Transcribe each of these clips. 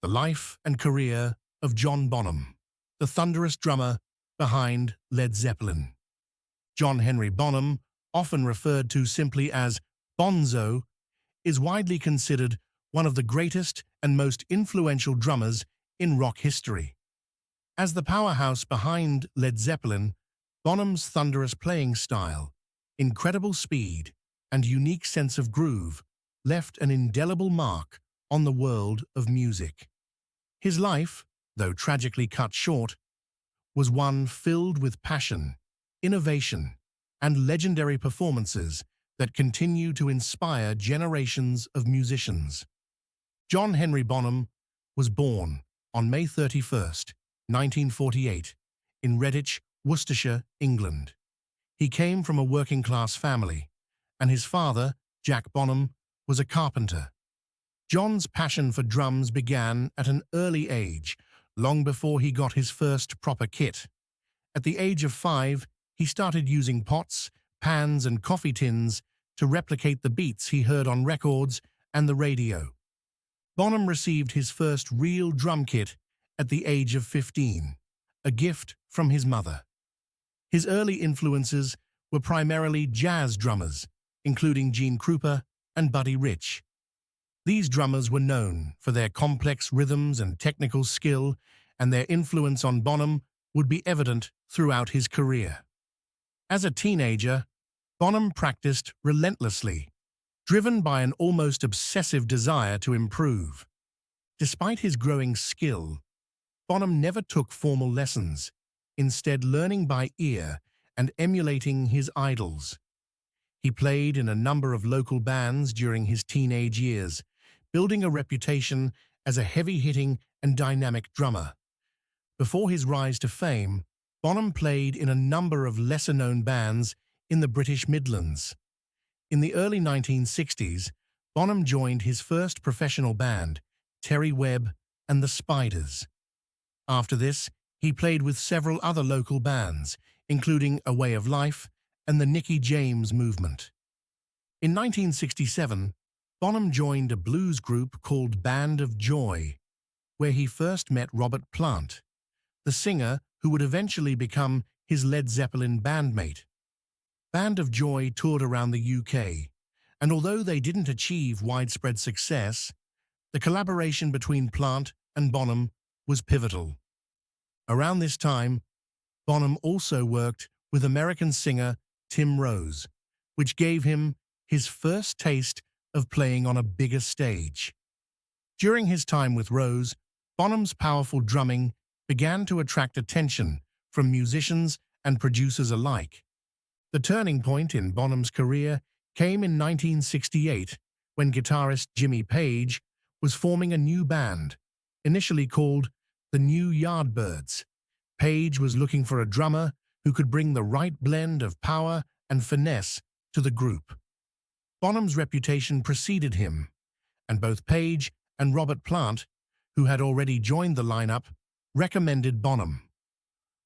The life and career of John Bonham, the thunderous drummer behind Led Zeppelin. John Henry Bonham, often referred to simply as Bonzo, is widely considered one of the greatest and most influential drummers in rock history. As the powerhouse behind Led Zeppelin, Bonham's thunderous playing style, incredible speed, and unique sense of groove left an indelible mark on the world of music. His life, though tragically cut short, was one filled with passion, innovation, and legendary performances that continue to inspire generations of musicians. John Henry Bonham was born on May 31st, 1948, in Redditch, Worcestershire, England. He came from a working-class family, and his father, Jack Bonham, was a carpenter. John's passion for drums began at an early age, long before he got his first proper kit. At the age of 5, he started using pots, pans, and coffee tins to replicate the beats he heard on records and the radio. Bonham received his first real drum kit at the age of 15, a gift from his mother. His early influences were primarily jazz drummers, including Gene Krupa and Buddy Rich. These drummers were known for their complex rhythms and technical skill, and their influence on Bonham would be evident throughout his career. As a teenager, Bonham practiced relentlessly, driven by an almost obsessive desire to improve. Despite his growing skill, Bonham never took formal lessons, instead learning by ear and emulating his idols. He played in a number of local bands during his teenage years, building a reputation as a heavy-hitting and dynamic drummer. Before his rise to fame, Bonham played in a number of lesser-known bands in the British Midlands. In the early 1960s, Bonham joined his first professional band, Terry Webb and the Spiders. After this, he played with several other local bands, including A Way of Life and the Nicky James Movement. In 1967, Bonham joined a blues group called Band of Joy, where he first met Robert Plant, the singer who would eventually become his Led Zeppelin bandmate. Band of Joy toured around the UK, and although they didn't achieve widespread success, the collaboration between Plant and Bonham was pivotal. Around this time, Bonham also worked with American singer Tim Rose, which gave him his first taste of playing on a bigger stage. During his time with Rose, Bonham's powerful drumming began to attract attention from musicians and producers alike. The turning point in Bonham's career came in 1968 when guitarist Jimmy Page was forming a new band, initially called the New Yardbirds. Page was looking for a drummer who could bring the right blend of power and finesse to the group. Bonham's reputation preceded him, and both Page and Robert Plant, who had already joined the lineup, recommended Bonham.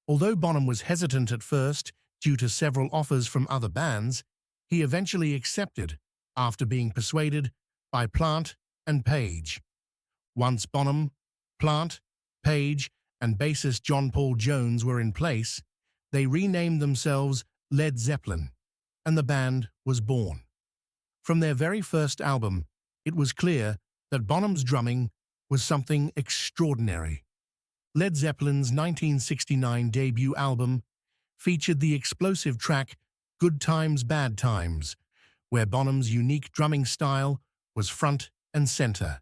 Although Bonham was hesitant at first due to several offers from other bands, he eventually accepted after being persuaded by Plant and Page. Once Bonham, Plant, Page, and bassist John Paul Jones were in place, they renamed themselves Led Zeppelin, and the band was born. From their very first album, it was clear that Bonham's drumming was something extraordinary. Led Zeppelin's 1969 debut album featured the explosive track Good Times, Bad Times, where Bonham's unique drumming style was front and center.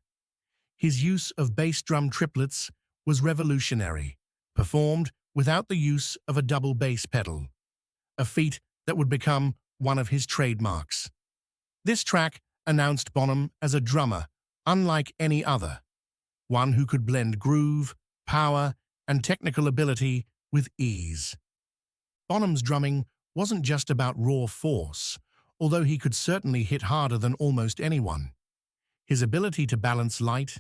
His use of bass drum triplets was revolutionary, performed without the use of a double bass pedal, a feat that would become one of his trademarks. This track announced Bonham as a drummer unlike any other, one who could blend groove, power, and technical ability with ease. Bonham's drumming wasn't just about raw force, although he could certainly hit harder than almost anyone. His ability to balance light,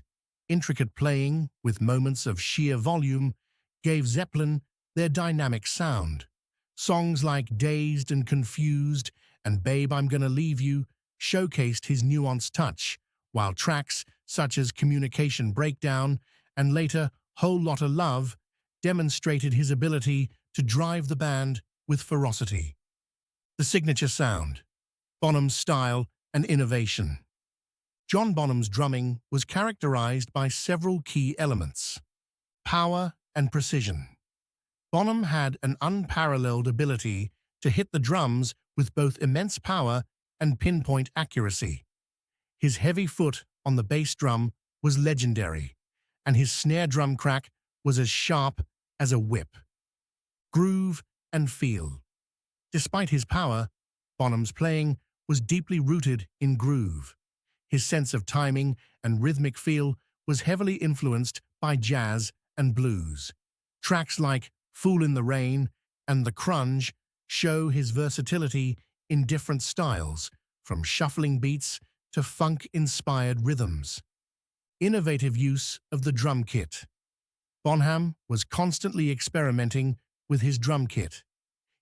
intricate playing with moments of sheer volume gave Zeppelin their dynamic sound. Songs like Dazed and Confused and Babe, I'm Gonna Leave You showcased his nuanced touch, while tracks such as Communication Breakdown and later Whole Lotta Love, demonstrated his ability to drive the band with ferocity. The signature sound, Bonham's style and innovation. John Bonham's drumming was characterized by several key elements: power and precision. Bonham had an unparalleled ability to hit the drums with both immense power and pinpoint accuracy. His heavy foot on the bass drum was legendary, and his snare drum crack was as sharp as a whip. Groove and feel. Despite his power, Bonham's playing was deeply rooted in groove. His sense of timing and rhythmic feel was heavily influenced by jazz and blues. Tracks like Fool in the Rain and The Crunge show his versatility in different styles, from shuffling beats to funk-inspired rhythms. Innovative use of the drum kit. Bonham was constantly experimenting with his drum kit.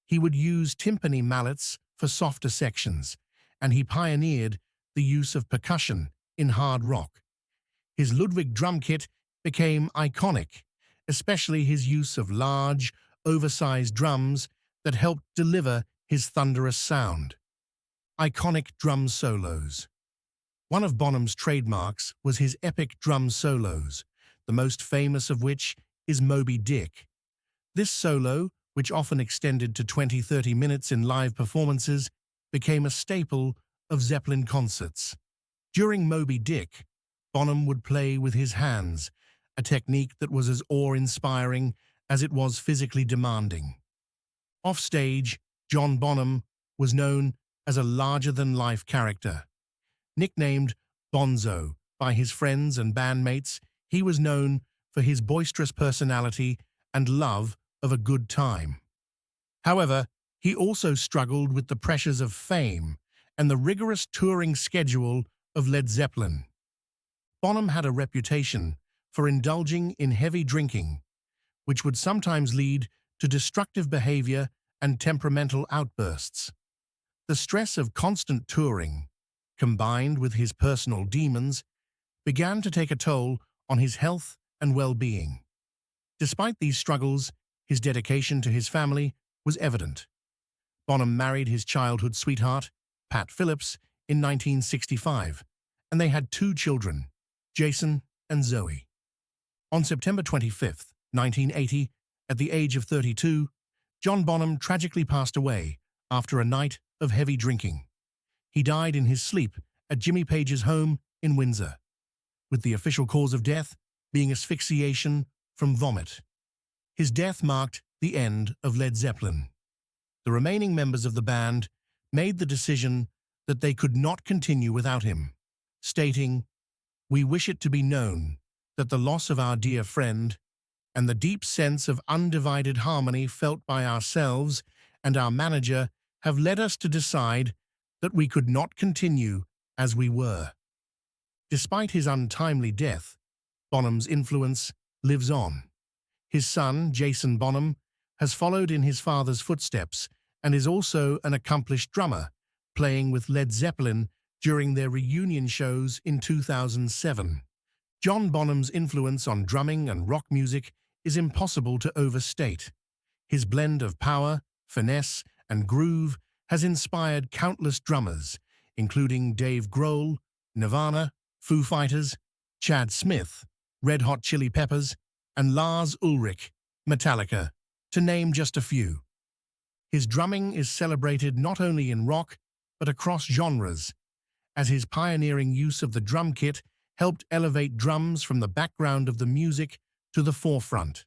He would use timpani mallets for softer sections, and he pioneered the use of percussion in hard rock. His Ludwig drum kit became iconic, especially his use of large, oversized drums that helped deliver his thunderous sound. Iconic drum solos. One of Bonham's trademarks was his epic drum solos, the most famous of which is Moby Dick. This solo, which often extended to 20-30 minutes in live performances, became a staple of Zeppelin concerts. During Moby Dick, Bonham would play with his hands, a technique that was as awe-inspiring as it was physically demanding. Offstage, John Bonham was known as a larger-than-life character. Nicknamed Bonzo by his friends and bandmates, he was known for his boisterous personality and love of a good time. However, he also struggled with the pressures of fame and the rigorous touring schedule of Led Zeppelin. Bonham had a reputation for indulging in heavy drinking, which would sometimes lead to destructive behavior and temperamental outbursts. The stress of constant touring, combined with his personal demons, began to take a toll on his health and well-being. Despite these struggles, his dedication to his family was evident. Bonham married his childhood sweetheart, Pat Phillips, in 1965, and they had 2 children, Jason and Zoe. On September 25, 1980, at the age of 32, John Bonham tragically passed away after a night of heavy drinking. He died in his sleep at Jimmy Page's home in Windsor, with the official cause of death being asphyxiation from vomit. His death marked the end of Led Zeppelin. The remaining members of the band made the decision that they could not continue without him, stating, "We wish it to be known that the loss of our dear friend and the deep sense of undivided harmony felt by ourselves and our manager have led us to decide that we could not continue as we were." Despite his untimely death, Bonham's influence lives on. His son, Jason Bonham, has followed in his father's footsteps and is also an accomplished drummer, playing with Led Zeppelin during their reunion shows in 2007. John Bonham's influence on drumming and rock music is impossible to overstate. His blend of power, finesse, and groove has inspired countless drummers, including Dave Grohl, Nirvana, Foo Fighters, Chad Smith, Red Hot Chili Peppers, and Lars Ulrich, Metallica, to name just a few. His drumming is celebrated not only in rock, but across genres, as his pioneering use of the drum kit helped elevate drums from the background of the music to the forefront.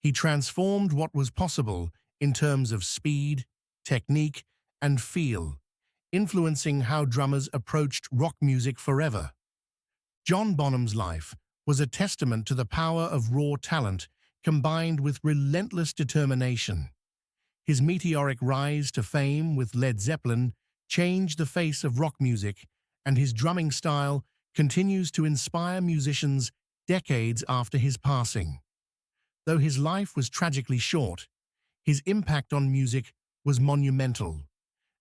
He transformed what was possible in terms of speed, technique, and feel, influencing how drummers approached rock music forever. John Bonham's life was a testament to the power of raw talent combined with relentless determination. His meteoric rise to fame with Led Zeppelin changed the face of rock music, and his drumming style continues to inspire musicians decades after his passing. Though his life was tragically short, his impact on music was monumental,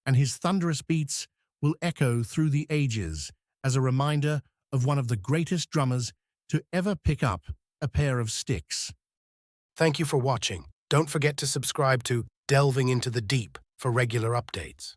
and his thunderous beats will echo through the ages as a reminder of one of the greatest drummers to ever pick up a pair of sticks. Thank you for watching. Don't forget to subscribe to Delving into the Deep for regular updates.